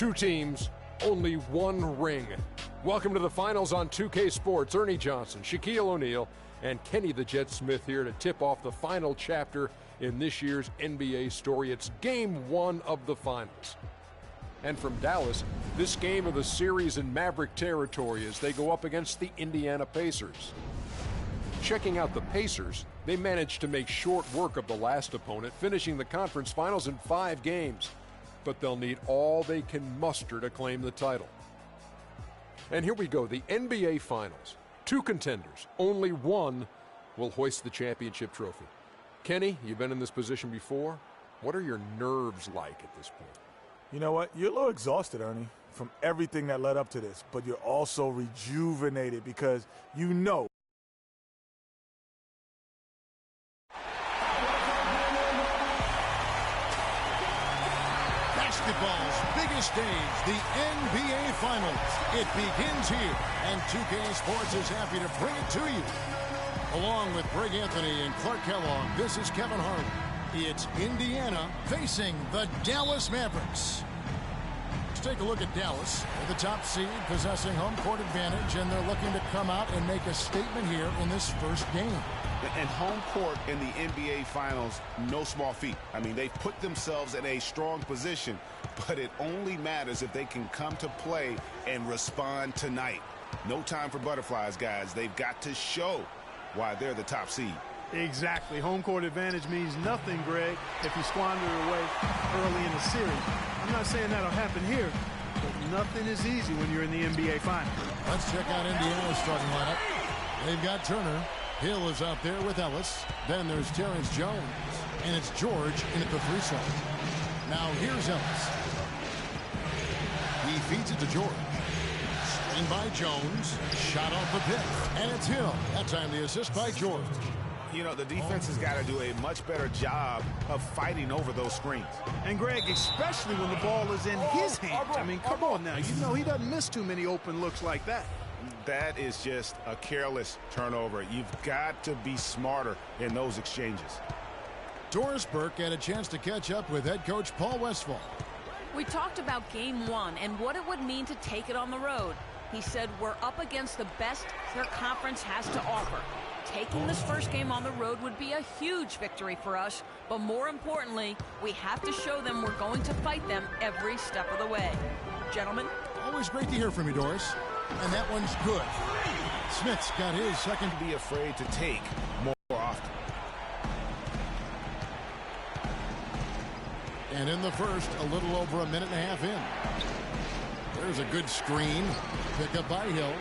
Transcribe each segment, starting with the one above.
Two teams, only one ring. Welcome to the finals on 2K Sports. Ernie Johnson, Shaquille O'Neal, and Kenny the Jet Smith here to tip off the final chapter in this year's NBA story. It's game one of the finals. And from Dallas, this game of the series in Maverick territory as they go up against the Indiana Pacers. Checking out the Pacers, they managed to make short work of the last opponent, finishing the conference finals in 5 games. But they'll need all they can muster to claim the title. And here we go, the NBA Finals. 2 contenders, only one will hoist the championship trophy. Kenny, you've been in this position before. What are your nerves like at this point? You know what? You're a little exhausted, Ernie, from everything that led up to this, but you're also rejuvenated because you know basketball's biggest stage, the NBA Finals. It begins here, and 2K Sports is happy to bring it to you. Along with Greg Anthony and Clark Kellogg, this is Kevin Harlan. It's Indiana facing the Dallas Mavericks. Let's take a look at Dallas. They're the top seed, possessing home court advantage, and they're looking to come out and make a statement here in this first game. And home court in the NBA Finals, no small feat. I mean, they've put themselves in a strong position, but it only matters if they can come to play and respond tonight. No time for butterflies, guys. They've got to show why they're the top seed. Exactly. Home court advantage means nothing, Greg, if you squander it away early in the series. I'm not saying that'll happen here, but nothing is easy when you're in the NBA Finals. Let's check out Indiana's starting lineup. They've got Turner. Hill is out there with Ellis. Then there's Terrence Jones. And it's George in at the 3 slot. Now here's Ellis. He feeds it to George. Screen by Jones. Shot off the pick. And it's Hill. That time the assist by George. You know, the defense has got to do a much better job of fighting over those screens. And, Greg, especially when the ball is in his hands. I mean, come on now. You know he doesn't miss too many open looks like that. That is just a careless turnover. You've got to be smarter in those exchanges. Doris Burke had a chance to catch up with head coach Paul Westphal. We talked about game one and what it would mean to take it on the road. He said we're up against the best their conference has to offer. Taking this first game on the road would be a huge victory for us, but more importantly, we have to show them we're going to fight them every step of the way. Gentlemen? Always great to hear from you, Doris. And that one's good. Smith's got his second. Be afraid to take more often. And in the first, a little over a minute and a half in. There's a good screen. Pick up by Hill.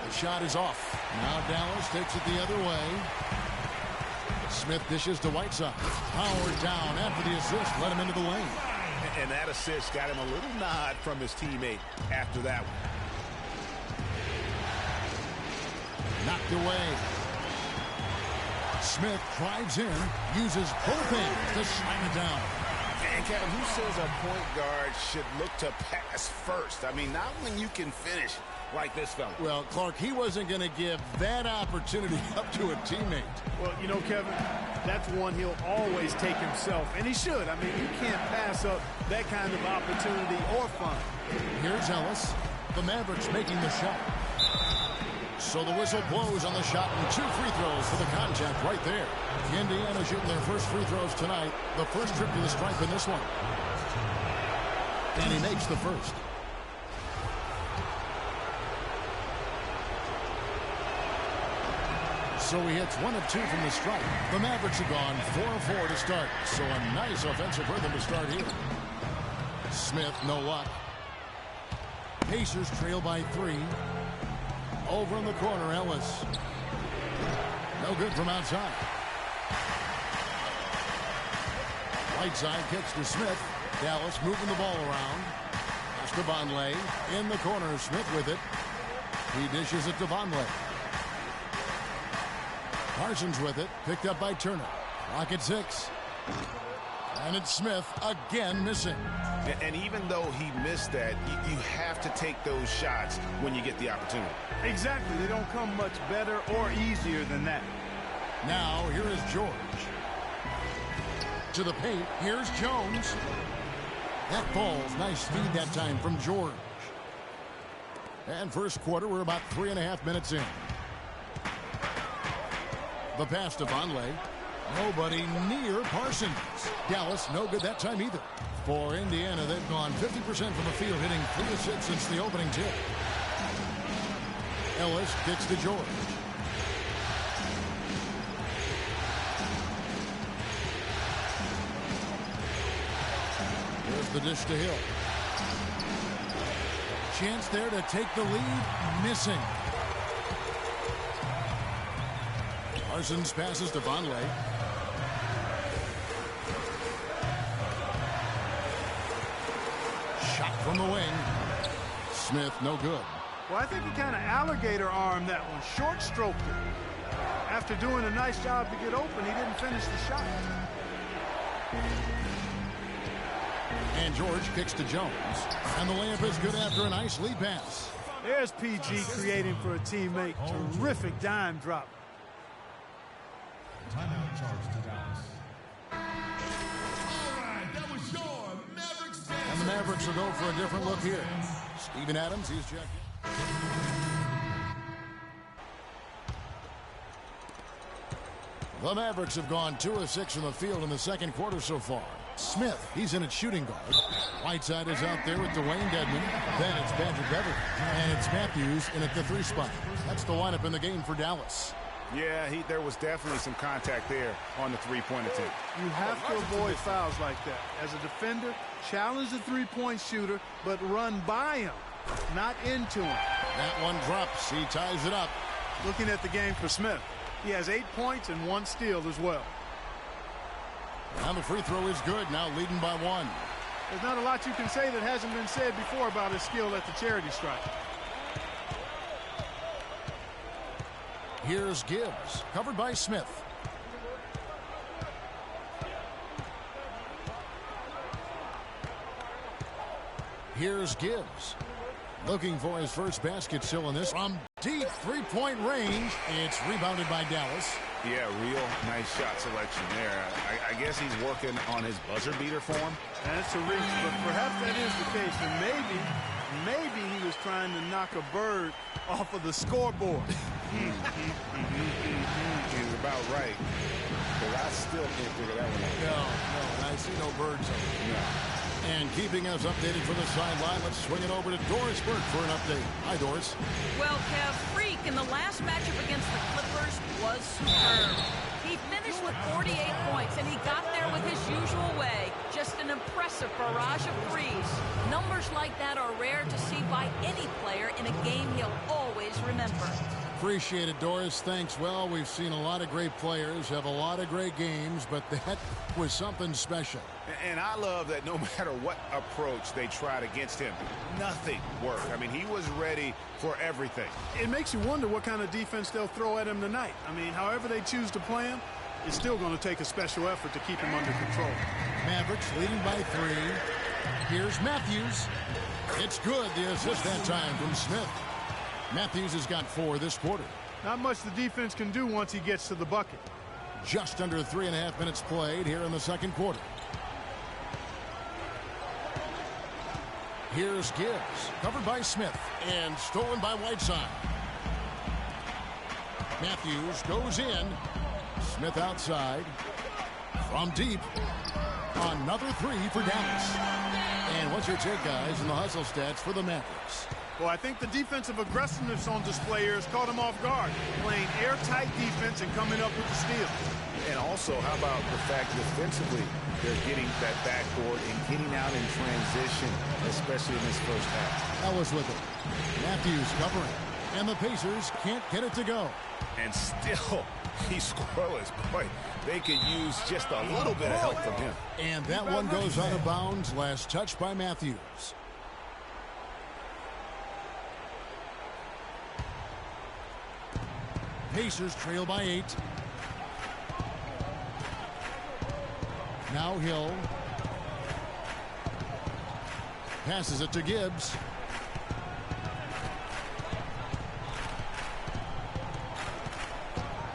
The shot is off. Now Dallas takes it the other way. Smith dishes to Whiteside. Howard down after the assist. Let him into the lane. And that assist got him a little nod from his teammate after that one. Knocked away. Smith drives in, uses both hands to slam it down. And Kevin, who says a point guard should look to pass first? I mean, not when you can finish like this fella. Well, Clark, he wasn't going to give that opportunity up to a teammate. Well, you know, Kevin, that's one he'll always take himself, and he should. I mean, you can't pass up that kind of opportunity or fun. Here's Ellis. The Mavericks making the shot. So the whistle blows on the shot, and 2 free throws for the contact right there. Indiana shooting their first free throws tonight. The first trip to the stripe in this one. And he makes the first. So he hits 1 of 2 from the stripe. The Mavericks have gone 4 of 4 to start. So a nice offensive rhythm to start here. Smith, no luck. Pacers trail by 3. Over in the corner, Ellis. No good from outside. Whiteside kicks to Smith. Dallas moving the ball around. Pass to Vonleh. In the corner, Smith with it. He dishes it to Vonleh. Parsons with it. Picked up by Turner. Clock at 6. And it's Smith again missing. And even though he missed that, you have to take those shots when you get the opportunity. Exactly. They don't come much better or easier than that. Now, here is George. To the paint, here's Jones. That falls. Nice feed that time from George. And first quarter, we're about 3.5 minutes in. The pass to Vonleh. Nobody near Parsons. Dallas, no good that time either. For Indiana, they've gone 50% from the field, hitting 3 of 6 since the opening tip. Ellis gets to George. Here's the dish to Hill. Chance there to take the lead. Missing. Parsons passes to Vonleh. Shot from the wing. Smith, no good. Well, I think he kind of alligator armed that one. Short stroked it. After doing a nice job to get open, he didn't finish the shot. And George kicks to Jones. And the layup is good after a nice lead pass. There's PG creating for a teammate. Terrific dime drop. Timeout charge to Dallas. All right, that was your Mavericks. And the Mavericks will go for a different look here. Steven Adams, he's checked in. The Mavericks have gone 2 of 6 from the field in the second quarter so far. Smith, he's in at shooting guard. Whiteside is out there with Dwayne Dedmon. Then it's Patrick Beverly. And it's Matthews in at the 3 spot. That's the lineup in the game for Dallas. Yeah, there was definitely some contact there on the three-point attempt. You have to avoid fouls like that. As a defender, challenge the three-point shooter, but run by him, not into him. That one drops. He ties it up. Looking at the game for Smith, he has 8 points and 1 steal as well. Now the free throw is good. Now leading by 1. There's not a lot you can say that hasn't been said before about his skill at the charity stripe. Here's Gibbs, covered by Smith. Here's Gibbs, looking for his first basket still in this. From deep three-point range, it's rebounded by Dallas. Yeah, real nice shot selection there. I guess he's working on his buzzer beater form. That's a reach, but perhaps that is the case. And maybe he was trying to knock a bird off of the scoreboard. He's about right. But I still can't figure that one out. No, I see no birds. No. And keeping us updated from the sideline, let's swing it over to Doris Burke for an update. Hi, Doris. Well, Kev, Freak in the last matchup against the Clippers was superb. He finished with 48 points, and he got there with his usual way. Just an impressive barrage of threes. Numbers like that are rare to see by any player in a game he'll always remember. Appreciate it, Doris. Thanks. Well, we've seen a lot of great players have a lot of great games, but that was something special. And I love that no matter what approach they tried against him, nothing worked. I mean, he was ready for everything. It makes you wonder what kind of defense they'll throw at him tonight. I mean, however they choose to play him, it's still going to take a special effort to keep him under control. Mavericks leading by 3. Here's Matthews. It's good. The assist that time from Smith. Matthews has got 4 this quarter. Not much the defense can do once he gets to the bucket. Just under 3.5 minutes played here in the second quarter. Here's Gibbs, covered by Smith, and stolen by Whiteside. Matthews goes in. Smith outside. From deep. Another 3 for Dallas. And what's your take, guys, in the hustle stats for the Mavericks? Well, I think the defensive aggressiveness on display here has caught him off guard, playing airtight defense and coming up with the steal. And also, how about the fact defensively, they're getting that backboard and getting out in transition, especially in this first half. Ellis with it. Matthews covering. And the Pacers can't get it to go. And still, he's scoreless. Boy, they could use just a little bit of help from him. And that one goes out of bounds. Last touch by Matthews. Pacers trail by 8. Now Hill. Passes it to Gibbs.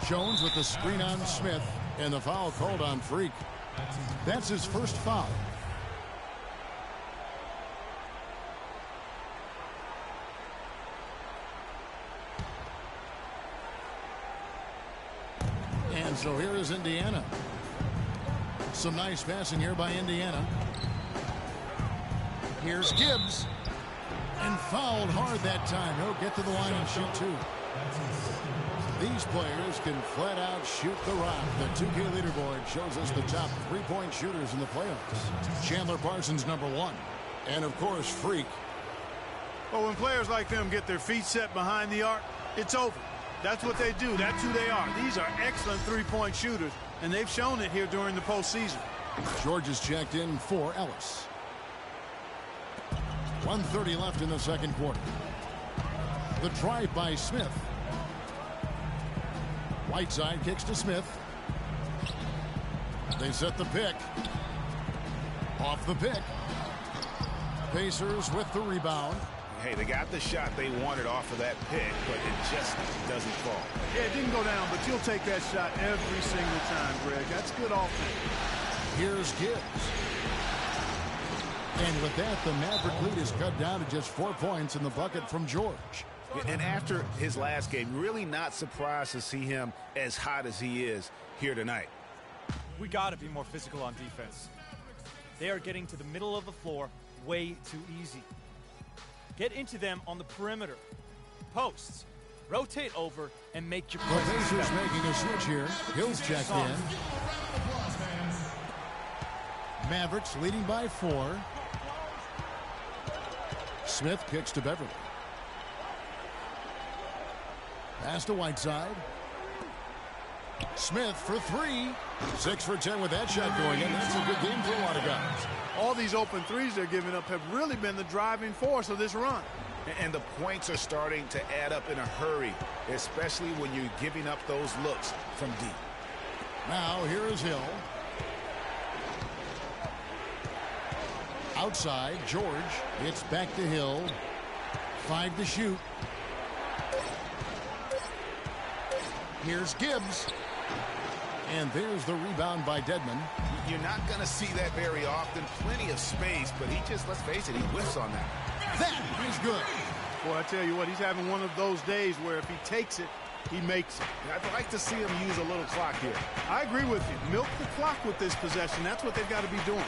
Jones with the screen on Smith. And the foul called on Freak. That's his first foul. So here is Indiana. Some nice passing here by Indiana. Here's Gibbs. And fouled hard that time. He'll get to the line and shoot two. These players can flat out shoot the rock. The 2K leaderboard shows us the top three-point shooters in the playoffs. Chandler Parsons, number 1. And, of course, Freak. Well, when players like them get their feet set behind the arc, it's over. That's what they do. That's who they are. These are excellent three-point shooters, and they've shown it here during the postseason. George is checked in for Ellis. 1:30 left in the second quarter. The drive by Smith. Whiteside kicks to Smith. They set the pick. Off the pick. Pacers with the rebound. Hey, they got the shot they wanted off of that pick, but it just doesn't fall. Yeah, it didn't go down, but you'll take that shot every single time, Greg. That's good offense. Here's Gibbs. And with that, the Maverick lead is cut down to just 4 points in the bucket from George. And after his last game, really not surprised to see him as hot as he is here tonight. We got to be more physical on defense. They are getting to the middle of the floor way too easy. Get into them on the perimeter. Posts. Rotate over and make your The Pacers making a switch here. Hill's checked in. Mavericks leading by 4. Smith kicks to Beverly. Pass to Whiteside. Smith for 3. 6 for 10 with that shot going in. That's a good game for a lot of guys. All these open threes they're giving up have really been the driving force of this run. And the points are starting to add up in a hurry, especially when you're giving up those looks from deep. Now here is Hill. Outside, George. It's back to Hill. 5 to shoot. Here's Gibbs. And there's the rebound by Dedmon. You're not going to see that very often. Plenty of space, but he just, let's face it, he whiffs on that. That is good. Boy, I tell you what, he's having one of those days where if he takes it, he makes it. I'd like to see him use a little clock here. I agree with you. Milk the clock with this possession. That's what they've got to be doing.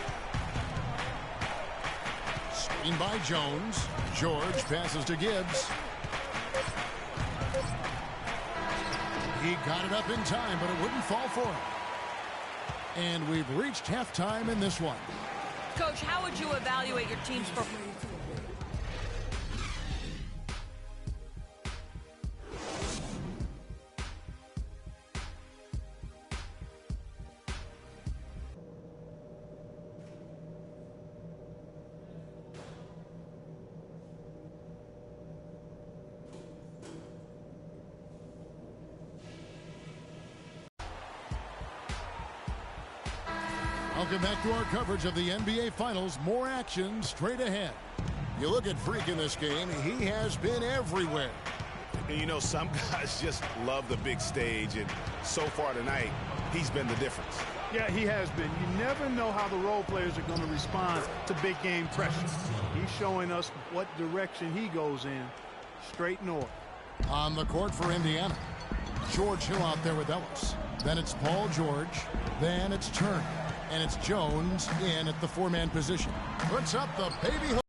Screen by Jones. George passes to Gibbs. He got it up in time, but it wouldn't fall for him. And we've reached halftime in this one. Coach, how would you evaluate your team's performance? Welcome back to our coverage of the NBA Finals. More action straight ahead. You look at Freak in this game, he has been everywhere. And you know, some guys just love the big stage, and so far tonight, he's been the difference. Yeah, he has been. You never know how the role players are going to respond to big game pressure. He's showing us what direction he goes in. Straight north. On the court for Indiana. George Hill out there with Ellis. Then it's Paul George. Then it's Turner. And it's Jones in at the 4-man position. Puts up the baby hook.